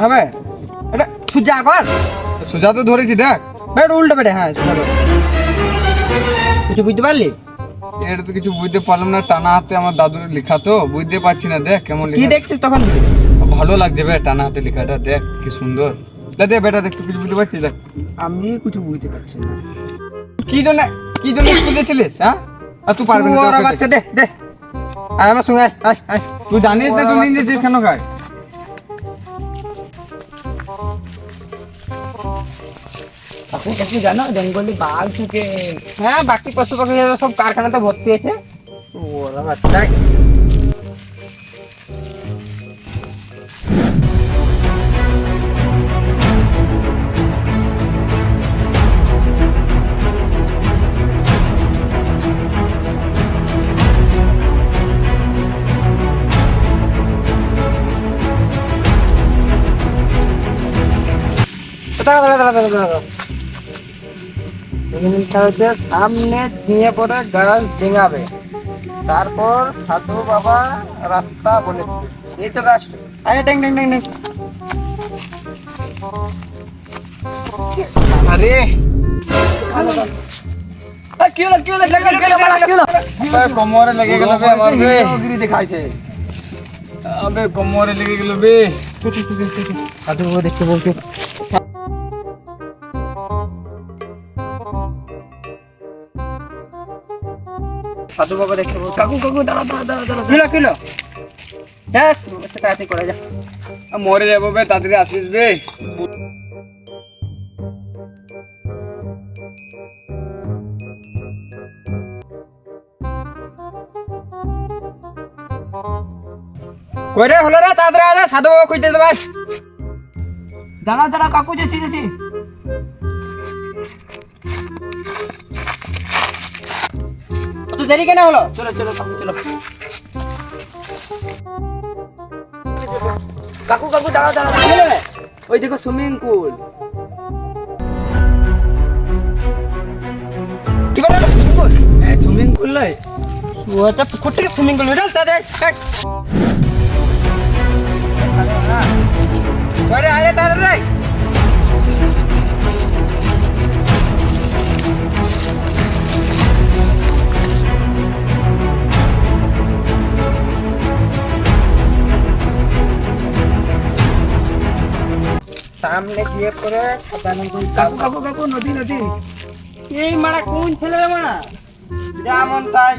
হবে এটা সুজা কর। সোজা তো ধরেছি দেখ। বেট উল্টো বেটে, হ্যাঁ সুজা কর। কিছু বুঝতে পারলি? এটা তো কিছু বুঝতে পারলাম না, টানা হাতে আমার দাদুর লেখা তো বুঝতে পারছি না। দেখ কেমন কি লেখা। দেখছিস তখন? ভালো লাগছে বে টানা হাতে লেখাটা, দেখ কি সুন্দর। দে বেটা দেখ, তুই কিছু বুঝতে পারছিস? দেখ আমি কিছু বুঝতে পারছি না। কি জন্য স্কুলে ছিলিস, হ্যাঁ? আর তুই পারবি না? ওরা বাচ্চা দে দে, আয় আমার সঙ্গে আয়, আয় আয়। তুই জানিস না, তুই নিজে দিস কেন খায়? কাকু জানো জঙ্গলে বাঘ থাকে? হ্যাঁ, বাকি পশু পাখি সব কারখানাতে ভর্তি আছে। ওরা বাচ্চা সামনে দিয়ে পরে গাছ ডিঙাবে, তারপর সাধু বাবা রাস্তা বলেছে। এই তো গাছটা। আরে ট্যাং ট্যাং ট্যাং ট্যাং। আরে কি হলো কি হলো কোমরে লেগে গেল বে আমার বে। গিরি দেখাইছে। আবে কোমরে লেগে গেল বে। সাধু বাবা দেখতে বলছো। সাধু বাবা দেখতে বলছো। কাকু দাঁড়া দাঁড়া দাঁড়া দাঁড়া কিলো কিলো, হ্যাঁ তাড়াতাড়ি করে যা। মরে যাবো বে, তাড়াতাড়ি আসিস বে। কইরে হলো রে, তাড়াতাড়ি আরে সাধু বাবা কইতে দে ভাই। দাঁড়া দাঁড়া কাকু যাচ্ছি যাচ্ছি। তো দেরি কেন হলো? চলো চলো কাকু চলো। কাকু দাঁড়া দাঁড়া দাঁড়া। ওই দেখো সুইমিং পুল। কি বলে সুইমিং পুল? সুইমিং পুল নয়, ওটা পুকুর থেকে সুইমিং পুল বেরোল তাদের। কইরে আরে তাড়াতাড়ি। সামনে গিয়ে পরে কাকু নদী নদী। এই মারা কোন ছেলে রে মারা? যেমন তাই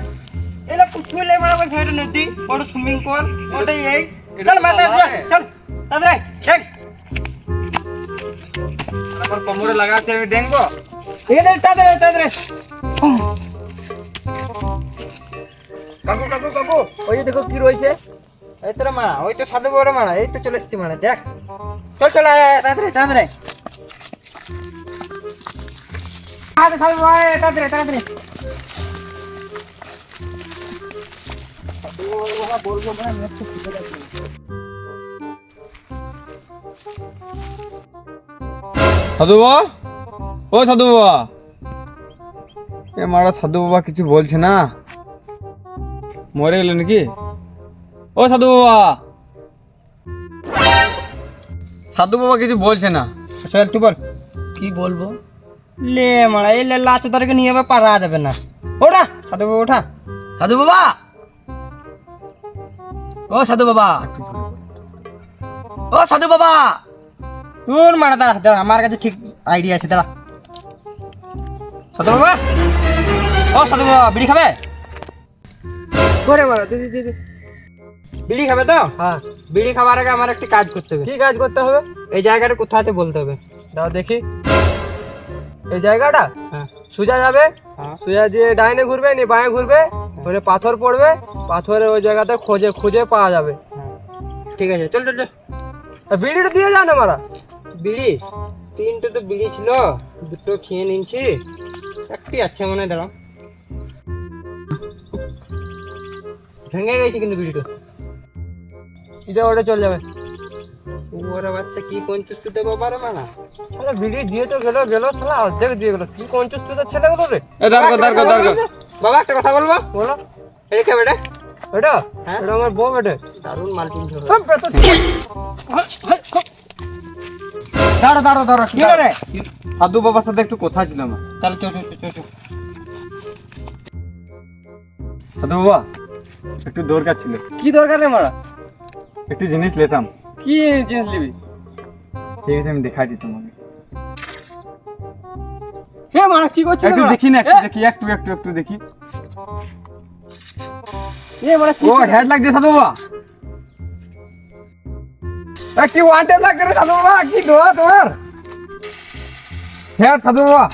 এলা পুকুরে মারা বলছে এটা নদী, ওটা সুইমিং পুল, ওটাই এই। চল মাথা চল তাড়াতাড়ি দেখ। আমার কোমরে লাগাতে আমি দেখবো। ঠিক আছে তাড়াতাড়ি তাড়াতাড়ি। কাকু ওই দেখো কি রয়েছে। এই তোরা মারা, ওই তো সাধু বড় মারা, এই তো চলে এসছি মারা, দেখ। চল চল আয় আয়, তাড়াতাড়ি তাড়াতাড়ি। আরে সাধু ভাই তাড়াতাড়ি তাড়াতাড়ি। বলবো না, আমি একটু খুঁজে রাখি। সাধু বাবা, ও সাধু বাবা। এ মারা সাধু বাবা কিছু বলছে না, মরে গেল নাকি? ও সাধু বাবা, সাধু বাবা কিছু বলছে না। আচ্ছা একটু বল। কি বলবো? লে মারা, এই লাচু তারকে নিয়ে আবার পারা যাবে না। ওঠা সাধু বাবা ওঠা। সাধু বাবা, ও সাধু বাবা, ও সাধু বাবা। তোর মারা দাঁড়া দাঁড়া, আমার কাছে ঠিক আইডিয়া আছে, দাঁড়া। সাধু বাবা, ও সাধু বাবা, বিড়ি খাবে? করে মারা দিদি দিদি। বিড়ি খাবে তো? হ্যাঁ। বিড়ি খাবার আগে আমার একটা কাজ করতে হবে। কি কাজ করতে হবে? এই জায়গাটা কোথাতে বলতে হবে। দাও দেখি। এই জায়গাটা হ্যাঁ সোজা যাবে, হ্যাঁ সোজা দিয়ে ডাইনে ঘুরবে নি বাঁয়ে ঘুরবে, ওখানে পাথর পড়বে, পাথরের ওই জায়গাতে খুঁজে খুঁজে পাওয়া যাবে। হ্যাঁ, ঠিক আছে চল চল চল। আর বিড়িটা দিয়ে যাও না মারা। বিড়ি তিনটে তো বিড়ি ছিল, দুটো খেয়ে নিয়েছি, একটি আছে মনে হয়, দাঁড়াও। ভেঙে গেছে কিন্তু বিড়িটা। এটা ওটা চলে যাবে। ওরে বাচ্চা কি কঞ্চুস তুই বাবারে মানা শালা বিড়ি দিয়ে তো গেল শালা অর্ধেক দিয়ে গেল কি কঞ্চুস তোদের ছেলেগুলো রে এ দাঁড় কর বাবা একটা কথা বলবো বলো এই কে বেটা এটা হ্যাঁ? এটা আমার বউ বেটে দারুণ মালটিন ঝোল সব বেটা দাঁড়া কি হলো রে সাধু বাবার সাথে একটু কথা ছিল আমার। চল চল চল সাধু বাবা একটু দরকার ছিল, কি দরকার রে মারা একটু জিনিস নিতাম। কি জিনিস নিবি ঠিক আছে আমি দেখাই দিই তোমাকে। হে মারা কি করছিস একটু দেখি না, একটু দেখি। এ মারা কি ও হেড লাগছে সাধু বাবা, কি ওয়ান টাইম লাগছে রে সাধু বাবা, কি দোয়া তোমার হেড সাধু বাবা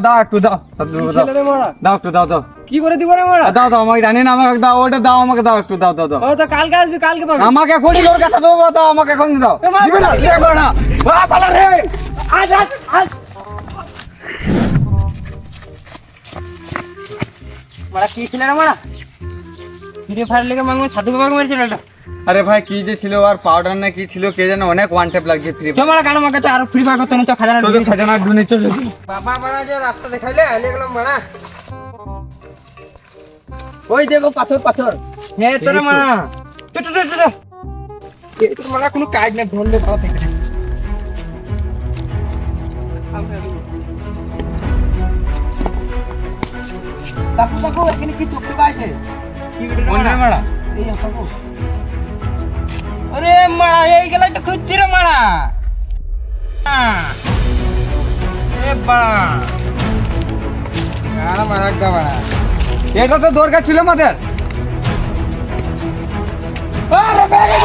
দাও একটু দাও, সাধু বাবা ছেলে রে মারা দাও একটু দাও কি করে দিব রে মারা দাও আমাকে জানি না, আমাকে দাও, ওটা দাও আমাকে, দাও একটু দাও ও তো কালকে আসবি কালকে পাবি আমাকে এখনই দরকার সাধু বাবা, দাও আমাকে এখন দাও, এ মা- দিবে না দিবে না পালা রে। আজ মারা কি ছিল রে মারা ফ্রি ফায়ার লেগে মাঙ্গো সাধু বাবাকে মেরেছিল এটা আরে ভাই কি যে ছিল আর পাউডার না কি ছিল কে জানে, অনেক ওয়ান ট্যাপ লাগছে ফ্রি চল মারা গান মাকে তো আর ফ্রি ফায়ার করতে না তো খাজানা তোদের খাজানা ঢুনে চলে বাবা মারা যে রাস্তা দেখাইলে আইলে গেল মারা ওই দেখো পাথর হে তোরে মারা তোর মারা কোনো কাজ না ধরলে ভালো থেকে দেখো এখানে কি চোখে পাইছে কি ভিডিও কোন রে মারা? এই দেখো আরে মারা এই গেলাই তো খুঁজছি রে মারা এ বা আর মারা গা মারা এটা তো দরকার ছিল আমাদের। আরে ব্যাগে